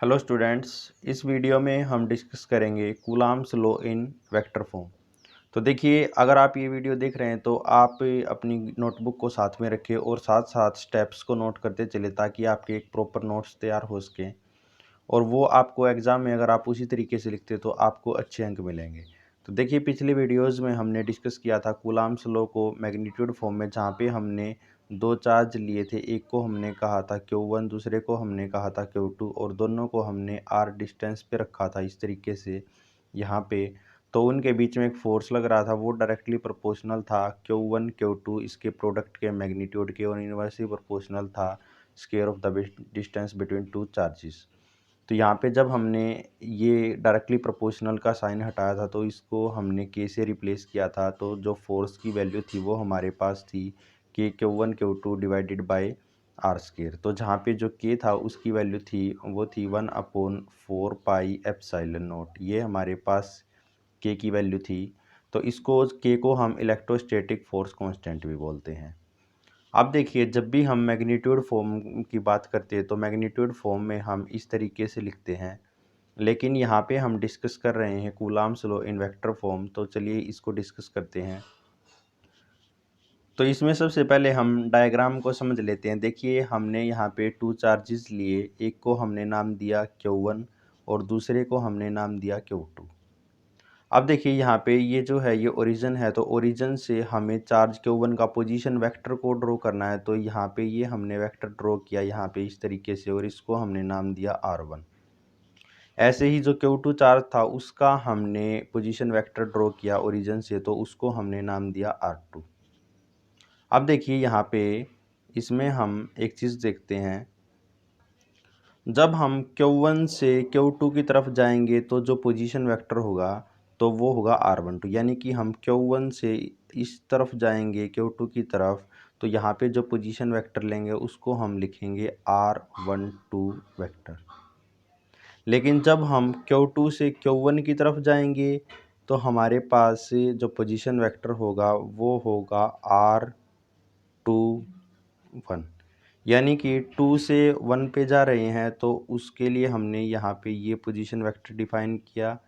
Hello students, इस video में हम डिस्कस करेंगे coulombs law in vector form. तो देखिए, अगर आप ये वीडियो देख रहे हैं तो आप अपनी नोटबुक को साथ में रखें और साथ साथ स्टेप्स को नोट करते चले ताकि आपके एक प्रॉपर नोट्स तैयार हो सकें और वो आपको एग्ज़ाम में अगर आप उसी तरीके से लिखते तो आपको अच्छे अंक मिलेंगे। तो देखिए, पिछले वीडियोज़ में हमने डिस्कस किया था कूलाम्स लॉ को मैग्नीट्यूड फॉर्म में, जहाँ पे हमने दो चार्ज लिए थे। एक को हमने कहा था Q1, दूसरे को हमने कहा था Q2 और दोनों को हमने R डिस्टेंस पे रखा था इस तरीके से यहाँ पे। तो उनके बीच में एक फोर्स लग रहा था, वो डायरेक्टली प्रोपोर्शनल था Q1 Q2 इसके प्रोडक्ट के मैग्नीट्यूड के और इन्वर्सली प्रोपोर्शनल था square of the distance between two charges. तो यहाँ पे जब हमने ये डायरेक्टली प्रोपोर्शनल का साइन हटाया था तो इसको हमने के से रिप्लेस किया था। तो जो फोर्स की वैल्यू थी वो हमारे पास थी के Q1 Q2 divided by r square. तो जहाँ पे जो के था उसकी वैल्यू थी वो थी 1/4 पाई एप्सिलॉन नॉट। ये हमारे पास के की वैल्यू थी। तो इसको के को हम इलेक्ट्रोस्टैटिक फोर्स कांस्टेंट भी बोलते हैं। अब देखिए, जब भी हम मैग्नीट्यूड फॉर्म की बात करते हैं तो मैग्नीट्यूड फॉर्म में हम इस तरीके से लिखते हैं, लेकिन यहाँ पे हम डिस्कस कर रहे हैं coulombs law in vector form. तो चलिए इसको डिस्कस करते हैं। तो इसमें सबसे पहले हम डायग्राम को समझ लेते हैं। देखिए, हमने यहाँ पे टू चार्जेस लिए, एक को हमने नाम दिया Q1 और दूसरे को हमने नाम दिया Q2। अब देखिए, यहाँ पे ये जो है ये ओरिजिन है, तो ओरिजिन से हमें चार्ज Q1 का पोजीशन वेक्टर को ड्रॉ करना है। तो यहाँ पे ये हमने वेक्टर ड्रॉ किया यहाँ पे इस तरीके से और इसको हमने नाम दिया R1। ऐसे ही जो Q2 चार्ज था उसका हमने पोजीशन वेक्टर ड्रॉ किया ओरिजिन से, तो उसको हमने नाम दिया R2। अब देखिए, यहाँ पे इसमें हम एक चीज़ देखते हैं, जब हम Q1 से Q2 की तरफ जाएंगे तो जो पोजीशन वेक्टर होगा तो वो होगा R12। यानी कि हम Q1 से इस तरफ जाएंगे Q2 की तरफ, तो यहाँ पे जो पोजीशन वेक्टर लेंगे उसको हम लिखेंगे R12 वेक्टर। लेकिन जब हम Q2 से Q1 की तरफ जाएंगे तो हमारे पास जो पोजीशन वेक्टर होगा वो होगा R21। यानी कि 2 से 1 पे जा रहे हैं तो उसके लिए हमने यहाँ पे ये पोजीशन वेक्टर डिफाइन किया।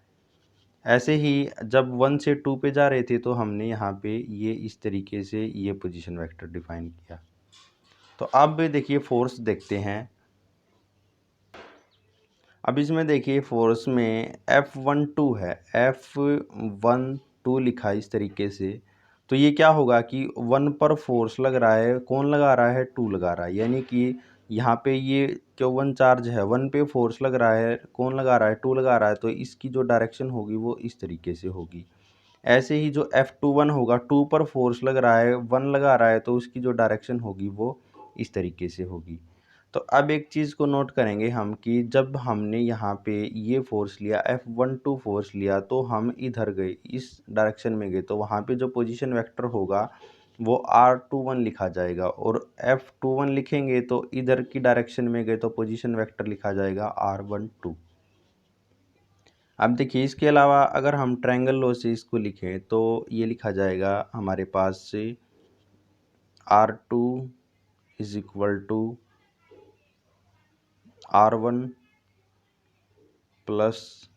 ऐसे ही जब 1 से 2 पे जा रहे थे तो हमने यहाँ पे ये इस तरीके से ये पोजीशन वेक्टर डिफाइन किया। तो अब देखिए फोर्स देखते हैं। अब इसमें देखिए फोर्स में F12 है, F12 लिखा है इस तरीके से। तो ये क्या होगा कि 1 पर फोर्स लग रहा है, कौन लगा रहा है? 2 लगा रहा है। यानी कि यहाँ पे ये Q1 चार्ज है, 1 पे फोर्स लग रहा है, कौन लगा रहा है? 2 लगा रहा है। तो इसकी जो डायरेक्शन होगी वो इस तरीके से होगी। ऐसे ही जो F21 होगा, 2 पर फोर्स लग रहा है, 1 लगा रहा है, तो उसकी जो डायरेक्शन होगी वो इस तरीके से होगी। तो अब एक चीज़ को नोट करेंगे हम कि जब हमने यहाँ पे ये फोर्स लिया, F12 फोर्स लिया, तो हम इधर गए, इस डायरेक्शन में गए, तो वहाँ पे जो पोजीशन वेक्टर होगा वो R21 लिखा जाएगा और F21 लिखेंगे तो इधर की डायरेक्शन में गए तो पोजीशन वेक्टर लिखा जाएगा R12। अब देखिए, इसके अलावा अगर हम ट्रायंगल लॉ से इसको लिखें तो ये लिखा जाएगा हमारे पास से R2 is equal to R1 plus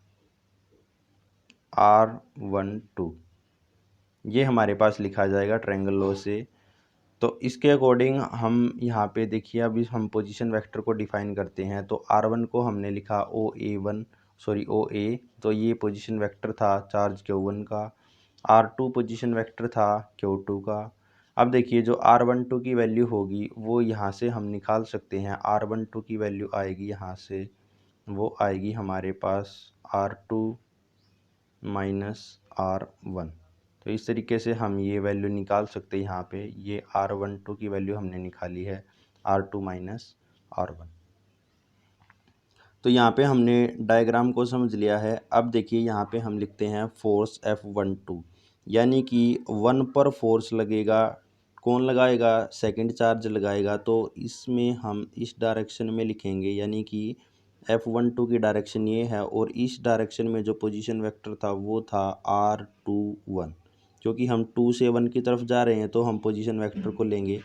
R12। ये हमारे पास लिखा जाएगा ट्रायंगल लॉ से। तो इसके अकॉर्डिंग हम यहाँ पे देखिए, अभी हम पोजीशन वेक्टर को डिफाइन करते हैं। तो R1 को हमने लिखा OA, तो ये पोजीशन वेक्टर था चार्ज Q1 का। R2 पोजीशन वेक्टर था Q2 का। अब देखिए, जो R12 की वैल्यू होगी वो यहाँ से हम निकाल सकते हैं। R12 की वैल्यू आएगी यहाँ से, वो आएगी हमारे पास R2 माइनस R1। तो इस तरीके से हम ये वैल्यू निकाल सकते हैं। यहाँ पे ये R12 की वैल्यू हमने निकाली है R2 माइनस R1। तो यहाँ पे हमने डायग्राम को समझ लिया है। अब देखिए, यहाँ पे हम लिखते हैं फोर्स F12, यानी कि 1 पर फोर्स लगेगा, कौन लगाएगा? सेकंड चार्ज लगाएगा। तो इसमें हम इस डायरेक्शन में लिखेंगे, यानी कि F12 की डायरेक्शन ये है और इस डायरेक्शन में जो पोजीशन वेक्टर था वो था R21। क्योंकि हम 2 से 1 की तरफ जा रहे हैं तो हम पोजीशन वेक्टर को लेंगे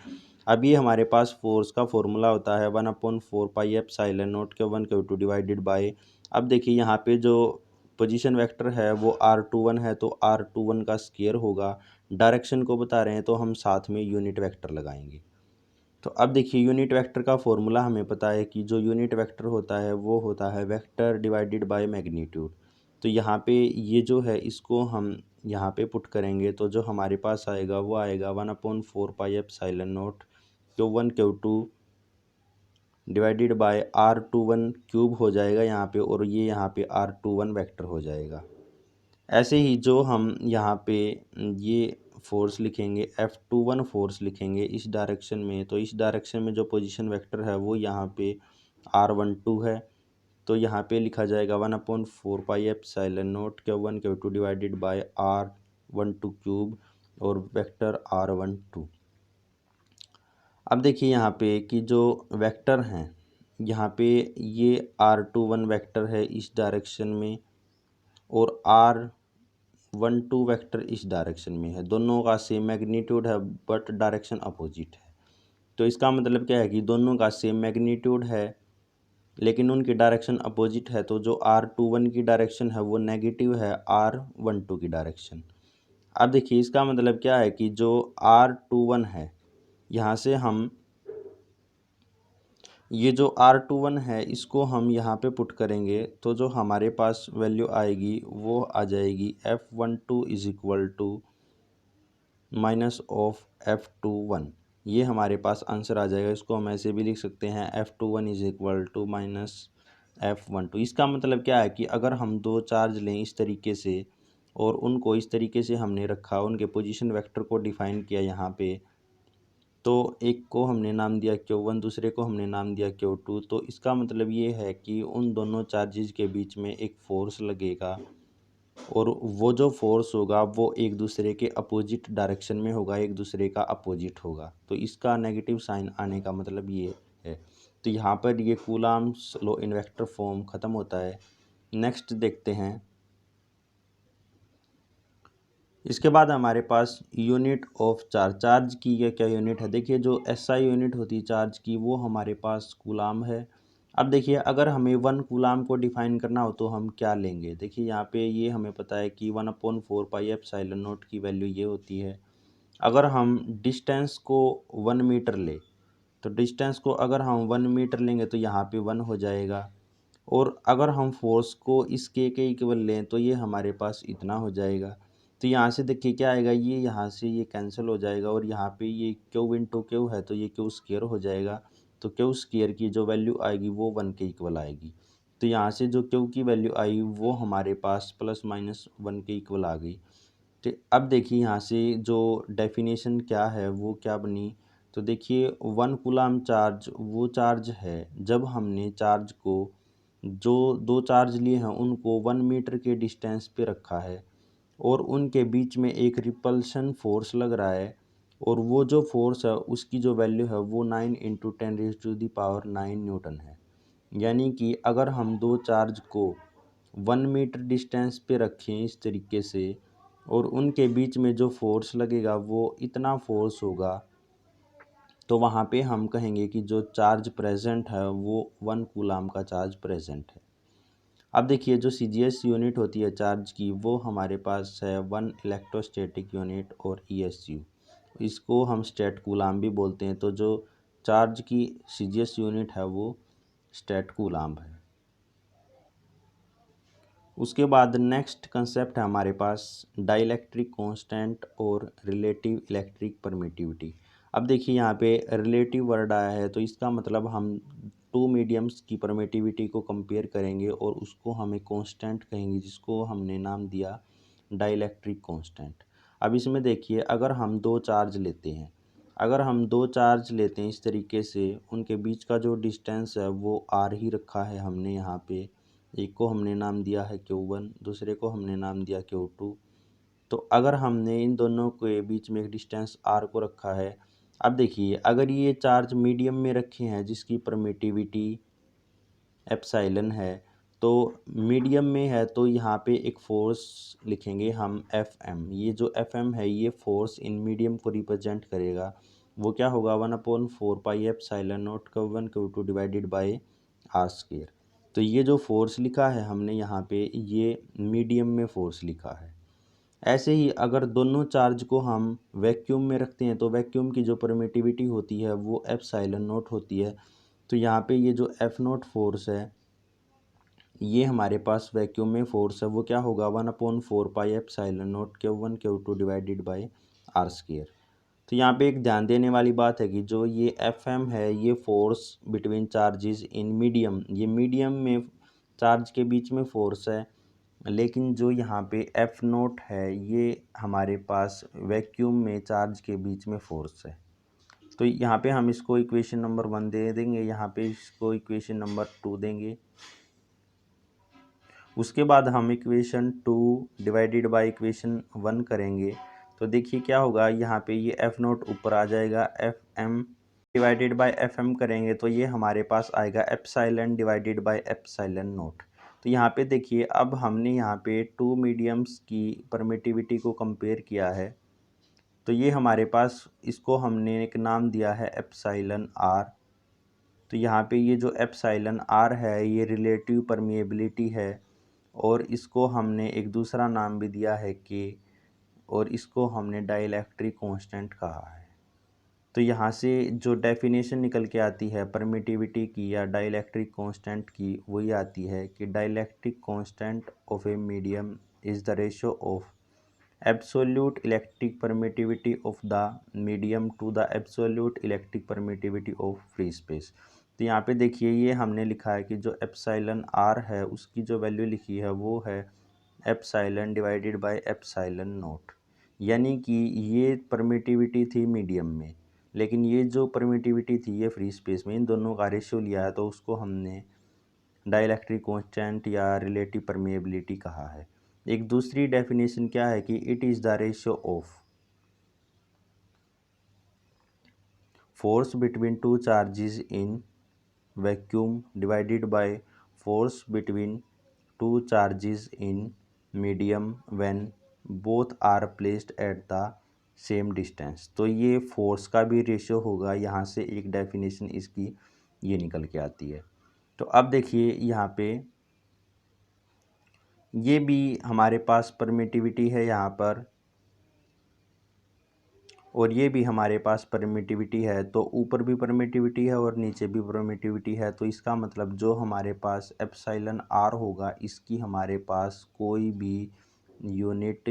अब ये हमारे पास फोर्स का फॉर्मूला होता है 1/4 pi epsilon naught Q1 Q2 divided bye. अब देखिए यहाँ पे जो पोजीशन वेक्टर है वो r21 है, तो r21 का स्क्वायर होगा। डायरेक्शन को बता रहे हैं तो हम साथ में यूनिट वेक्टर लगाएंगे। तो अब देखिए यूनिट वेक्टर का फॉर्मूला हमें पता है कि जो यूनिट वेक्टर होता है वो होता है वेक्टर डिवाइडेड बाय मैग्नीट्यूड। तो यहाँ पे ये जो है इसको हम यहाँ पे पुट करेंगे तो जो हमारे पास आएगा वो आएगा 1/4 pi epsilon naught Q1 Q2 divided bye r21 cube हो जाएगा यहाँ पे, और ये यहाँ पे r21 वेक्टर हो जाएगा। ऐसे ही जो हम यहाँ पे ये फोर्स लिखेंगे F21 फोर्स लिखेंगे इस डायरेक्शन में, तो इस डायरेक्शन में जो पोजीशन वेक्टर है वो यहाँ पे r12 है, तो यहाँ पे लिखा जाएगा 1/4 pi epsilon naught Q1 Q2 divided bye r12 cube और वेक्टर r12। अब देखिए यहाँ पे कि जो वेक्टर हैं यहाँ पे ये r21 वेक्टर है इस डायरेक्शन में और r12 वेक्टर इस डायरेक्शन में है। दोनों का सेम मैग्नीट्यूड है बट डायरेक्शन अपोजिट है। तो इसका मतलब क्या है कि दोनों का सेम मैग्नीट्यूड है लेकिन उनकी डायरेक्शन अपोजिट है, तो जो r21 की डायरेक्शन है वो नेगेटिव है r12 की डायरेक्शन। अब देखिए इसका मतलब क्या है कि जो r21 है यहाँ से हम ये जो r21 है इसको हम यहाँ पे पुट करेंगे तो जो हमारे पास वैल्यू आएगी वो आ जाएगी F12 is equal to minus of F21। ये हमारे पास आंसर आ जाएगा। इसको हम ऐसे भी लिख सकते हैं F21 is equal to minus F12। इसका मतलब क्या है कि अगर हम दो चार्ज लें इस तरीके से और उनको इस तरीके से हमने रखा, उनके पोजीशन वेक्टर को डिफाइन किया यहाँ पे, तो एक को हमने नाम दिया Q1 दूसरे को हमने नाम दिया Q2। तो इसका मतलब ये है कि उन दोनों चार्जेस के बीच में एक फोर्स लगेगा और वो जो फोर्स होगा वो एक दूसरे के अपोजिट डायरेक्शन में होगा, एक दूसरे का अपोजिट होगा। तो इसका नेगेटिव साइन आने का मतलब ये है। तो यहाँ पर ये Coulomb's law in vector form ख़त्म होता है। नेक्स्ट देखते हैं। इसके बाद हमारे पास यूनिट ऑफ चार्ज। चार्ज की यह क्या यूनिट है, देखिए जो SI यूनिट होती है चार्ज की वो हमारे पास कूलाम है। अब देखिए अगर हमें 1 कूलाम को डिफाइन करना हो तो हम क्या लेंगे। देखिए यहाँ पे ये हमें पता है कि 1/4 पाई एप्सिलॉन नॉट की वैल्यू ये होती है। अगर हम डिस्टेंस को 1 मीटर ले तो डिस्टेंस को अगर हम 1 मीटर लेंगे तो यहाँ पे 1 हो जाएगा, और अगर हम फोर्स को इस के इक्वल लें तो ये हमारे पास इतना हो जाएगा। तो यहाँ से देखिए क्या आएगा, ये यहाँ से ये कैंसिल हो जाएगा और यहाँ पे ये क्यू इंटू क्यू है तो ये क्यू स्क्वायर हो जाएगा। तो क्यू स्क्वायर की जो वैल्यू आएगी वो 1 के इक्वल आएगी। तो यहाँ से जो क्यू की वैल्यू आई वो हमारे पास +-1 के इक्वल आ गई। तो अब देखिए यहाँ से जो डेफिनेशन क्या है वो क्या बनी। तो देखिए 1 कूलम्ब चार्ज वो चार्ज है जब हमने चार्ज को जो दो चार्ज लिए हैं उनको 1 मीटर के डिस्टेंस पे रखा है और उनके बीच में एक रिपल्शन फोर्स लग रहा है, और वो जो फोर्स है उसकी जो वैल्यू है वो 9 × 10⁻⁹ न्यूटन है। यानी कि अगर हम दो चार्ज को 1 मीटर डिस्टेंस पे रखें इस तरीके से और उनके बीच में जो फोर्स लगेगा वो इतना फोर्स होगा, तो वहाँ पे हम कहेंगे कि जो चार्ज प्रेजेंट है वो 1 कूलाम का चार्ज प्रेजेंट है। अब देखिए जो CGS यूनिट होती है चार्ज की वो हमारे पास है 1 इलेक्ट्रोस्टैटिक यूनिट और ESU। इसको हम स्टेट कूलाम भी बोलते हैं। तो जो चार्ज की CGS यूनिट है वो स्टेट कूलाम है। उसके बाद नेक्स्ट कंसेप्ट है हमारे पास डाइलेक्ट्रिक कांस्टेंट और रिलेटिव इलेक्ट्रिक परमिटिविटी। अब देखिए यहाँ पे रिलेटिव वर्ड आया है तो इसका मतलब हम टू मीडियम्स की परमिटिविटी को कंपेयर करेंगे और उसको हमें कांस्टेंट कहेंगे, जिसको हमने नाम दिया डाइलेक्ट्रिक कांस्टेंट। अब इसमें देखिए अगर हम दो चार्ज लेते हैं, इस तरीके से उनके बीच का जो डिस्टेंस है वो r ही रखा है हमने यहाँ पे। एक को हमने नाम दिया है Q1 दूसरे को हमने नाम दिया Q2। तो अगर हमने इन दोनों के बीच में एक डिस्टेंस r को रखा है, अब देखिए अगर ये चार्ज मीडियम में रखे हैं जिसकी परमिटिविटी एप्सिलॉन है, तो मीडियम में है तो यहाँ पे एक फोर्स लिखेंगे हम Fm। ये जो Fm है ये फोर्स इन मीडियम को रिप्रेजेंट करेगा। वो क्या होगा 1/4 pi epsilon naught Q1 Q2 divided by r square. तो ये जो फोर्स लिखा है हमने यहाँ पे ये मीडियम में फोर्स लिखा है। ऐसे ही अगर दोनों चार्ज को हम वैक्यूम में रखते हैं तो वैक्यूम की जो परमिटिविटी होती है वो एप्सिलॉन नॉट होती है। तो यहाँ पे ये जो एफ नॉट फोर्स है ये हमारे पास वैक्यूम में फोर्स है वो क्या होगा 1/4 pi epsilon naught Q1 Q2 divided by r square. तो यहाँ पे एक ध्यान देने वाली बात है कि जो ये एफ एम है ये force between charges in medium, ये मीडियम में चार्ज के बीच में फोर्स है। लेकिन जो यहाँ पे एफ नोट है ये हमारे पास वैक्यूम में चार्ज के बीच में फोर्स है। तो यहाँ पे हम इसको इक्वेशन नंबर 1 दे देंगे, यहाँ पे इसको इक्वेशन नंबर 2 देंगे। उसके बाद हम इक्वेशन 2 डिवाइडेड बाय इक्वेशन 1 करेंगे। तो देखिए क्या होगा, यहाँ पे ये एफ नोट ऊपर आ जाएगा, F M divided by F M करेंगे तो ये हमारे पास आएगा epsilon divided by epsilon naught. तो यहाँ पे देखिए अब हमने यहाँ पे टू मीडियम्स की परमिटिविटी को कंपेयर किया है। तो ये हमारे पास, इसको हमने एक नाम दिया है एप्सिलॉन आर। तो यहाँ पे ये जो एप्सिलॉन आर है ये रिलेटिव परमिएबिलिटी है और इसको हमने एक दूसरा नाम भी दिया है के, और इसको हमने डाइलेक्ट्रिक कांस्टेंट कहा है। तो यहाँ से जो डेफिनेशन निकल के आती है परमिटिविटी की या डाइलेक्ट्रिक कांस्टेंट की वही आती है कि dielectric constant of a medium is the ratio of absolute electric permittivity of the medium to the absolute electric permittivity of free space. तो यहाँ पे देखिए ये हमने लिखा है कि जो एप्सिलॉन आर है उसकी जो वैल्यू लिखी है वो है epsilon divided by epsilon note. यानी कि ये परमिटिविटी थी मीडियम में, लेकिन ये जो परमिटिविटी थी ये फ्री स्पेस में। इन दोनों का रेशियो लिया है तो उसको हमने डाइलेक्ट्रिक कांस्टेंट या रिलेटिव परमिएबिलिटी कहा है। एक दूसरी डेफिनेशन क्या है कि it is the ratio of force between two charges in vacuum divided by force between two charges in medium when both are placed at the same distance. तो ये फोर्स का भी रेशियो होगा, यहाँ से एक डेफिनेशन इसकी ये निकल के आती है। तो अब देखिए यहाँ पे ये भी हमारे पास परमिटिविटी है यहाँ पर, और ये भी हमारे पास परमिटिविटी है। तो ऊपर भी परमिटिविटी है और नीचे भी परमिटिविटी है। तो इसका मतलब जो हमारे पास एप्सिलॉन आर होगा इसकी हमारे पास कोई भी यूनिट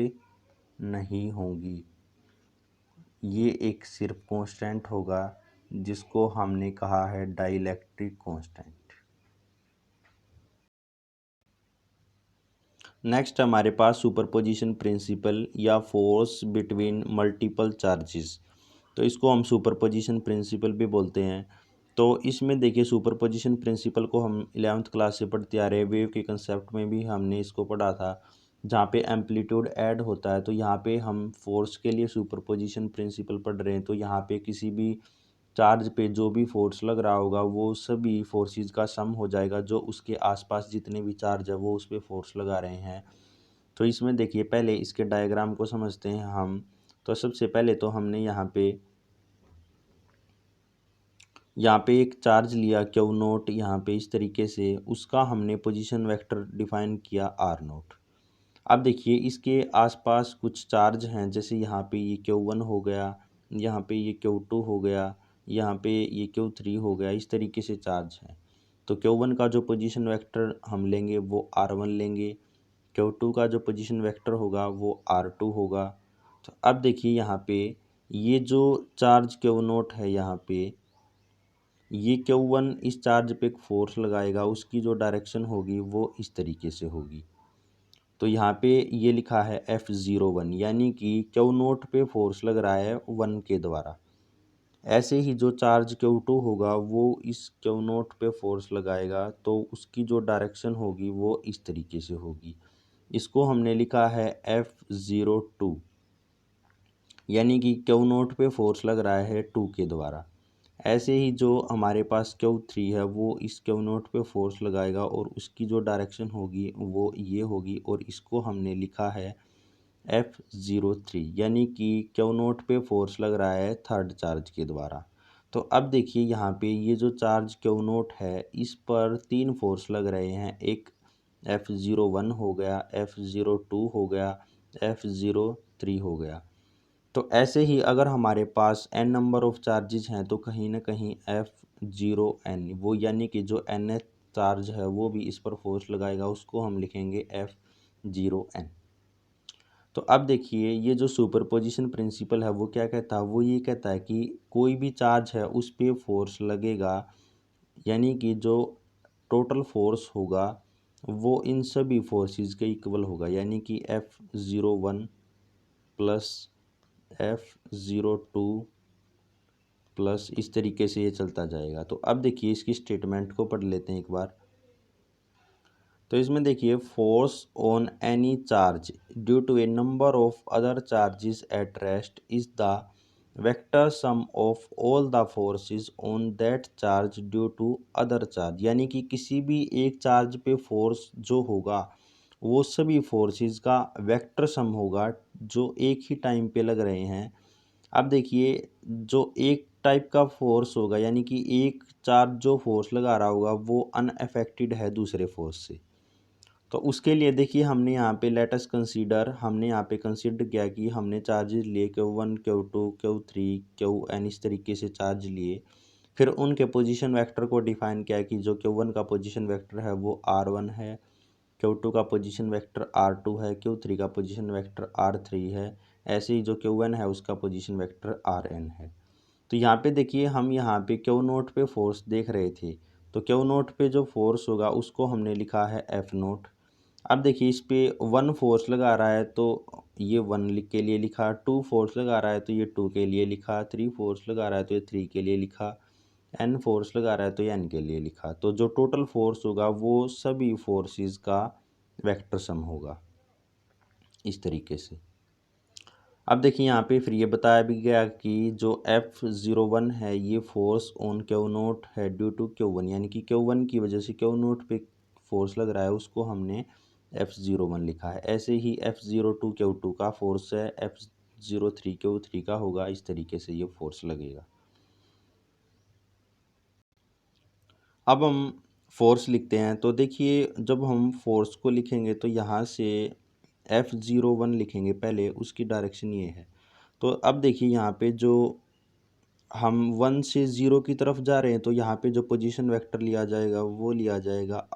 नहीं होगी, ये एक सिर्फ कांस्टेंट होगा जिसको हमने कहा है डाइलेक्ट्रिक कांस्टेंट। नेक्स्ट हमारे पास सुपरपोजिशन प्रिंसिपल या फोर्स बिटवीन मल्टीपल चार्जेस। तो इसको हम सुपरपोजिशन प्रिंसिपल भी बोलते हैं। तो इसमें देखिए सुपरपोजिशन प्रिंसिपल को हम 11th क्लास से पढ़ते आ रहे हैं, वेव के कंसेप्ट में भी हमने इसको पढ़ा था जहाँ पे एम्पलीट्यूड ऐड होता है। तो यहाँ पे हम फोर्स के लिए सुपरपोजिशन प्रिंसिपल पढ़ रहे हैं। तो यहाँ पे किसी भी चार्ज पे जो भी फोर्स लग रहा होगा वो सभी फोर्सेस का सम हो जाएगा, जो उसके आसपास जितने भी चार्ज है वो उस पर फोर्स लगा रहे हैं। तो इसमें देखिए पहले इसके डायग्राम को समझते हैं हम। तो सबसे पहले तो हमने यहाँ पे एक चार्ज लिया क्यू नोट, यहाँ पे इस तरीके से उसका हमने पोजीशन वेक्टर डिफाइन किया आर नोट। अब देखिए इसके आसपास कुछ चार्ज हैं, जैसे यहाँ पे ये Q1 हो गया, यहाँ पे ये Q2 हो गया, यहाँ पे ये Q3 हो गया, इस तरीके से चार्ज हैं। तो Q1 का जो पोजीशन वेक्टर हम लेंगे वो R1 लेंगे, Q2 का जो पोजीशन वेक्टर होगा वो R2 होगा। तो अब देखिए यहाँ पे ये जो चार्ज Q नोट है, यहाँ पे ये Q1 इस चार्ज पे एक फोर्स लगाएगा, उसकी जो डायरेक्शन होगी वो इस तरीके से होगी। तो यहाँ पे ये लिखा है F01, यानी कि Q नोट पे फोर्स लग रहा है 1 के द्वारा। ऐसे ही जो चार्ज Q2 होगा वो इस Q नोट पे फोर्स लगाएगा, तो उसकी जो डायरेक्शन होगी वो इस तरीके से होगी। इसको हमने लिखा है F02, यानी कि Q नोट पे फोर्स लग रहा है 2 के द्वारा। ऐसे ही जो हमारे पास Q3 है वो इस Q नोट पे फोर्स लगाएगा और उसकी जो डायरेक्शन होगी वो ये होगी, और इसको हमने लिखा है F03, यानी कि क्यू नोट पे फोर्स लग रहा है थर्ड चार्ज के द्वारा। तो अब देखिए यहाँ पे ये जो चार्ज क्यू नोट है इस पर 3 फोर्स लग रहे हैं, एक F01 हो गया, F02 हो गया, F03 हो गया। तो ऐसे ही अगर हमारे पास n नंबर ऑफ चार्जेस हैं तो कहीं ना कहीं F0n वो यानी कि जो nth चार्ज है वो भी इस पर फोर्स लगाएगा, उसको हम लिखेंगे F0n। तो अब देखिए ये जो सुपरपोजिशन प्रिंसिपल है वो क्या कहता है, वो ये कहता है कि कोई भी चार्ज है उस पे फोर्स लगेगा, यानी कि जो टोटल फोर्स होगा वो इन सभी फोर्सेस के इक्वल होगा, यानी कि F01 प्लस F02 प्लस इस तरीके से ये चलता जाएगा। तो अब देखिए इसकी स्टेटमेंट को पढ़ लेते हैं एक बार। तो इसमें देखिए force on any charge due to a number of other charges at rest is the vector sum of all the forces on that charge due to other charge, यानी कि किसी भी एक चार्ज पे फोर्स जो होगा वो सभी फोर्सेस का वेक्टर सम होगा जो एक ही टाइम पे लग रहे हैं। अब देखिए जो एक टाइप का फोर्स होगा, यानी कि एक चार्ज जो फोर्स लगा रहा होगा वो अनअफेक्टेड है दूसरे फोर्स से। तो उसके लिए देखिए हमने यहाँ पे लेटस कंसीडर, हमने यहाँ पे कंसीडर किया कि हमने चार्जेस लिए Q1 Q2 Q3 Qn, इस तरीके से चार्ज लिए। फिर उनके पोजीशन वेक्टर को डिफाइन किया कि जो Q1 का पोजीशन वेक्टर है वो R1 है, Q2 का पोजीशन वेक्टर R2 है, Q3 का पोजीशन वेक्टर R3 है, ऐसे ही जो Qn है उसका पोजीशन वेक्टर Rn है। तो यहाँ पे देखिए हम यहाँ पे क्यू नोट पे फोर्स देख रहे थे, तो क्यू नोट पे जो फोर्स होगा उसको हमने लिखा है एफ नोट। अब देखिए इस पे 1 फोर्स लगा रहा है तो ये 1 के लिए लिखा, 2 फोर्स लगा रहा है तो ये 2 के लिए लिखा, 3 फोर्स लगा रहा है तो ये 3 के लिए लिखा, n फोर्स लगा रहा है तो ये n के लिए लिखा। तो जो टोटल फोर्स होगा वो सभी फोर्सेस का वेक्टर सम होगा इस तरीके से। अब देखिए यहाँ पे फिर ये बताया भी गया कि जो F01 है ये फोर्स ऑन क्यू नोट है ड्यू टू Q1, यानी कि Q1 की वजह से क्यू नोट पे फोर्स लग रहा है उसको हमने F01 लिखा है। ऐसे ही F02 Q2 का फोर्स है, F03 Q3 का होगा, इस तरीके से ये फोर्स लगेगा। अब हम फोर्स लिखते हैं। तो देखिए जब हम फोर्स को लिखेंगे तो यहाँ से F01 लिखेंगे पहले, उसकी डायरेक्शन ये है। तो अब देखिए यहाँ पे जो हम 1 से 0 की तरफ जा रहे हैं तो यहाँ पे जो पोजीशन वेक्टर लिया जाएगा वो लिया जाएगा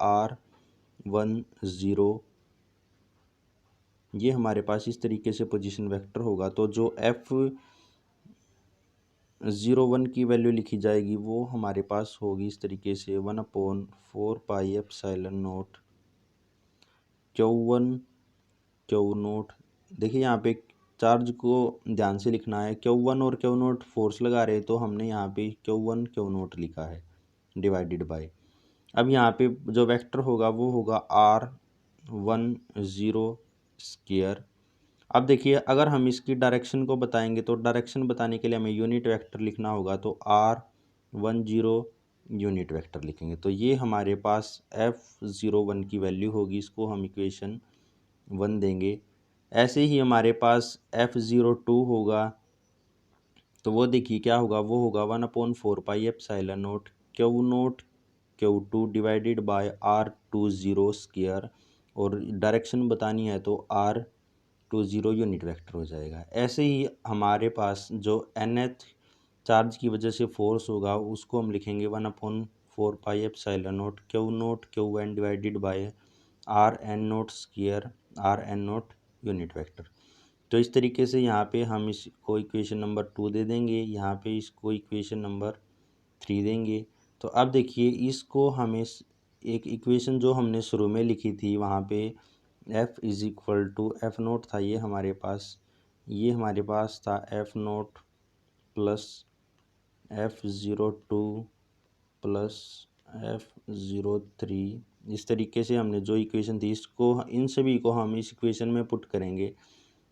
R10। ये हमारे पास इस तरीके से पोजीशन वेक्टर होगा। तो जो F01 की वैल्यू लिखी जाएगी वो हमारे पास होगी इस तरीके से 1/4πε0 Q1 क्यू नोट। देखिए यहाँ पे चार्ज को ध्यान से लिखना है, Q1 और क्यू नोट फोर्स लगा रहे हैं तो हमने यहाँ पे Q1 क्यू नोट लिखा है डिवाइडेड बाय। अब यहाँ पे जो वेक्टर होगा वो होगा R10 स्क्वायर। अब देखिए अगर हम इसकी डायरेक्शन को बताएंगे तो डायरेक्शन बताने के लिए हमें यूनिट वेक्टर लिखना होगा, तो R10 यूनिट वेक्टर लिखेंगे। तो ये हमारे पास F01 की वैल्यू होगी, इसको हम इक्वेशन 1 देंगे। ऐसे ही हमारे पास F02 होगा, तो वो देखिए क्या होगा, वो होगा 1/4πε0 q naught Q2 divided by R20 square, और डायरेक्शन बतानी है तो R20 यूनिट वेक्टर हो जाएगा। ऐसे ही हमारे पास जो nth चार्ज की वजह से फोर्स होगा उसको हम लिखेंगे 1/4πε0 q naught Qn divided by Rn0 square, Rn0 unit vector. तो इस तरीके से यहाँ पे हम इसको इक्वेशन नंबर 2 दे देंगे, यहाँ पे इसको इक्वेशन नंबर 3 देंगे। तो अब देखिए इसको हमें एक इक्वेशन जो हमने शुरू में लिखी थी वहाँ पे F is equal to F naught था, ये हमारे पास था F note plus F02 plus F03। इस तरीके से हमने जो इक्वेशन थी इसको, इन सभी को हम इस इक्वेशन में पुट करेंगे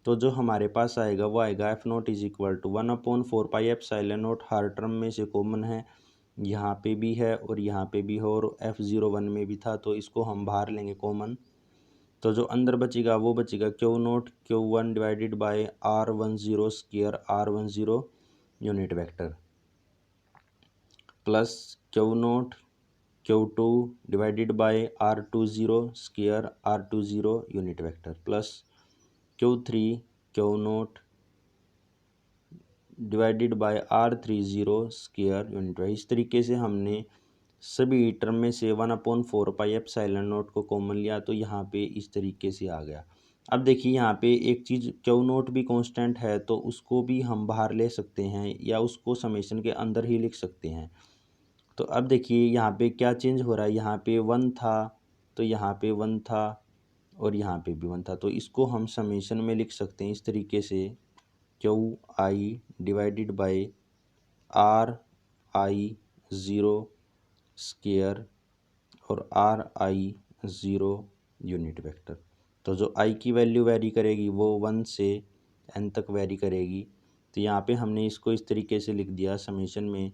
तो जो हमारे पास आएगा वो आएगा F naught is equal to 1/4πε0, हर टर्म में से कॉमन है, यहाँ पे भी है और यहाँ पे भी है और F01 में भी था, तो इसको हम बाहर लेंगे कॉमन। तो जो अंदर बचेगा वो बचेगा Q0 Q1 divided by R10 square R10 unit vector plus Q0 Q2 divided by R20 square R20 unit vector plus Q3 Q0 divided by R30 square unit vector. इस तरीके से हमने सभी टर्म में से 1/4 पाई एप्सिलॉन नॉट को common लिया तो यहाँ पे इस तरीके से आ गया। अब देखिए यहाँ पे एक चीज़ Q0 भी कांस्टेंट है तो उसको भी हम बाहर ले सकते हैं या उसको समेशन के अंदर ही लिख सकते हैं। तो अब देखिए यहाँ पे क्या चेंज हो रहा है, यहाँ पे 1 था तो यहाँ पे 1 था और यहाँ पे भी 1 था, तो इसको हम समेशन में लिख सकते हैं इस तरीके से QI divided by RI0 square और RI0 यूनिट वेक्टर। तो जो I की वैल्यू वेरी करेगी वो 1 से n तक वेरी करेगी। तो यहाँ पे हमने इसको इस तरीके से लिख दिया समेशन में।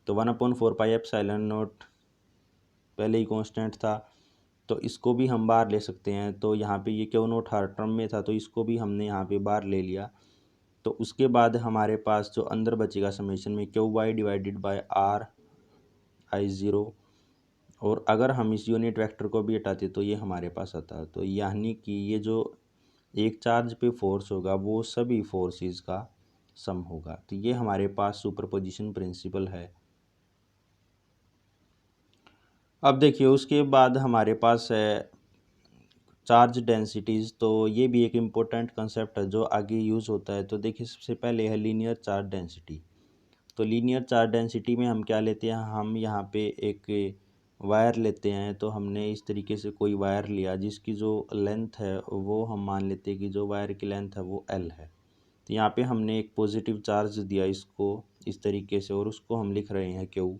तो 1/4 पाई एप्सिलॉन नॉट पहले ही कांस्टेंट था तो इसको भी हम बाहर ले सकते हैं। तो यहाँ पे ये Q0 हर टर्म में था तो इसको भी हमने यहाँ पे बाहर ले लिया। तो उसके बाद हमारे पास जो अंदर बचेगा समेशन में QY डिवाइडेड बाय RI0 और अगर हम इस यूनिट वेक्टर को भी हटाते तो ये हमारे पास आता है। तो यानी कि ये जो एक चार्ज पे फोर्स होगा वो सभी फोर्सेस का सम होगा। तो ये हमारे पास सुपरपोजिशन प्रिंसिपल है। अब देखिए उसके बाद हमारे पास है चार्ज डेंसिटीज़। तो ये भी एक इम्पोर्टेंट कंसेप्ट है जो आगे यूज़ होता है। तो देखिए सबसे पहले है लीनियर चार्ज डेंसिटी। तो लीनियर चार्ज डेंसिटी में हम क्या लेते हैं, हम यहाँ पे एक वायर लेते हैं। तो हमने इस तरीके से कोई वायर लिया जिसकी जो लेंथ है वो हम मान लेते हैं कि जो वायर की लेंथ है वो L है। तो यहाँ पे हमने एक पॉजिटिव चार्ज दिया इसको इस तरीके से और उसको हम लिख रहे हैं Q।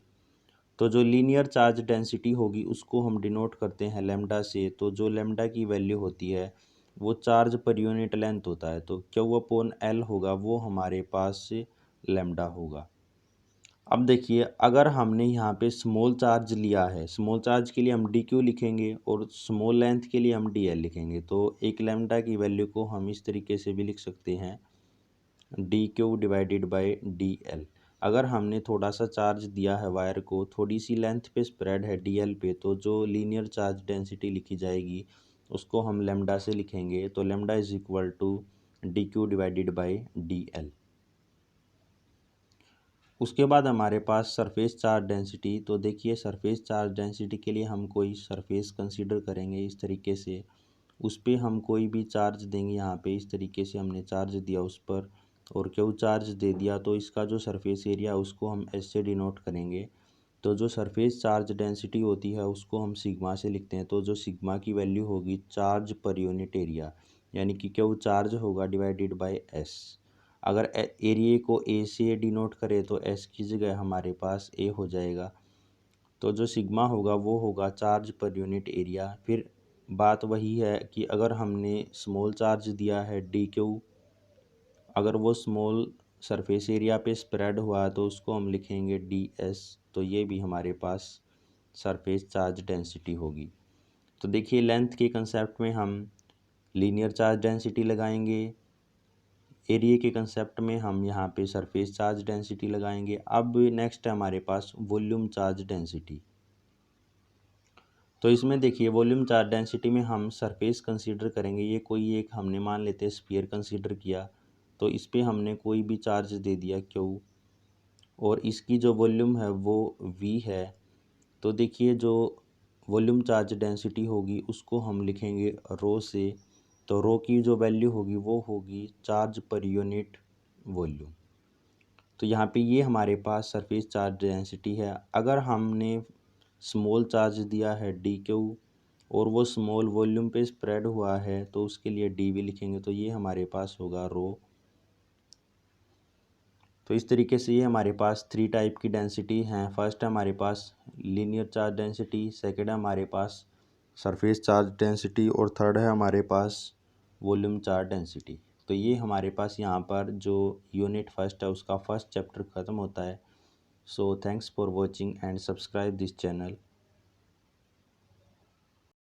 तो जो लीनियर चार्ज डेंसिटी होगी उसको हम डिनोट करते हैं लैम्डा से। तो जो लैम्डा की वैल्यू होती है वो चार्ज पर यूनिट लेंथ होता है। तो Q/L होगा वो हमारे पास लैम्डा होगा। अब देखिए अगर हमने यहाँ पे स्मॉल चार्ज लिया है, स्मॉल चार्ज के लिए हम DQ लिखेंगे और स्मॉल लेंथ के लिए हम DL लिखेंगे। तो एक लैम्डा की वैल्यू को हम इस तरीके से भी लिख सकते हैं DQ डिवाइडेड बाय DL। अगर हमने थोड़ा सा चार्ज दिया है वायर को, थोड़ी सी लेंथ पे स्प्रेड है DL पे, तो जो लीनियर चार्ज डेंसिटी लिखी जाएगी उसको हम लैम्डा से लिखेंगे। तो lambda is equal to DQ divided by DL। उसके बाद हमारे पास सरफेस चार्ज डेंसिटी। तो देखिए सरफेस चार्ज डेंसिटी के लिए हम कोई सरफेस कंसीडर करेंगे इस तरीके से, उस पर हम कोई भी चार्ज देंगे। यहाँ पे इस तरीके से हमने चार्ज दिया उस पर और Q चार्ज दे दिया तो इसका जो सरफेस एरिया है उसको हम S से डिनोट करेंगे। तो जो सरफेस चार्ज डेंसिटी होती है उसको हम सिग्मा से लिखते हैं। तो जो सिग्मा की वैल्यू होगी चार्ज पर यूनिट एरिया, यानी कि Q चार्ज होगा डिवाइडेड बाय S। अगर एरिया को A से डिनोट करें तो S की जगह हमारे पास A हो जाएगा। तो जो सिग्मा होगा वो होगा चार्ज पर यूनिट एरिया। फिर बात वही है कि अगर हमने स्मॉल चार्ज दिया है DQ, अगर वो स्मॉल सरफेस एरिया पे स्प्रेड हुआ है तो उसको हम लिखेंगे DS। तो ये भी हमारे पास सरफेस चार्ज डेंसिटी होगी। तो देखिए लेंथ के कंसेप्ट में हम लीनियर चार्ज डेंसिटी लगाएंगे, एरिया के कंसेप्ट में हम यहाँ पे सरफेस चार्ज डेंसिटी लगाएंगे। अब नेक्स्ट है हमारे पास वॉल्यूम चार्ज डेंसिटी। तो इसमें देखिए वॉल्यूम चार्ज डेंसिटी में हम सरफेस कंसीडर करेंगे। ये कोई एक हमने मान लेते हैं स्फीयर कंसीडर किया तो इस पर हमने कोई भी चार्ज दे दिया Q और इसकी जो वॉल्यूम है वो V है। तो देखिए जो वॉल्यूम चार्ज डेंसिटी होगी उसको हम लिखेंगे रो से। तो रो की जो वैल्यू होगी वो होगी चार्ज पर यूनिट वॉल्यूम। तो यहाँ पे ये हमारे पास सरफेस चार्ज डेंसिटी है। अगर हमने स्मॉल चार्ज दिया है DQ और वो स्मॉल वॉल्यूम पे स्प्रेड हुआ है तो उसके लिए DV लिखेंगे। तो ये हमारे पास होगा रो। तो इस तरीके से ये हमारे पास 3 टाइप की डेंसिटी हैं। फर्स्ट है हमारे पास लीनियर चार्ज डेंसिटी, सेकंड है हमारे पास सरफेस चार्ज डेंसिटी और थर्ड है हमारे पास वॉल्यूम चार्ज डेंसिटी। तो ये हमारे पास यहाँ पर जो यूनिट फर्स्ट है उसका फर्स्ट चैप्टर ख़त्म होता है। So thanks for watching and subscribe this channel.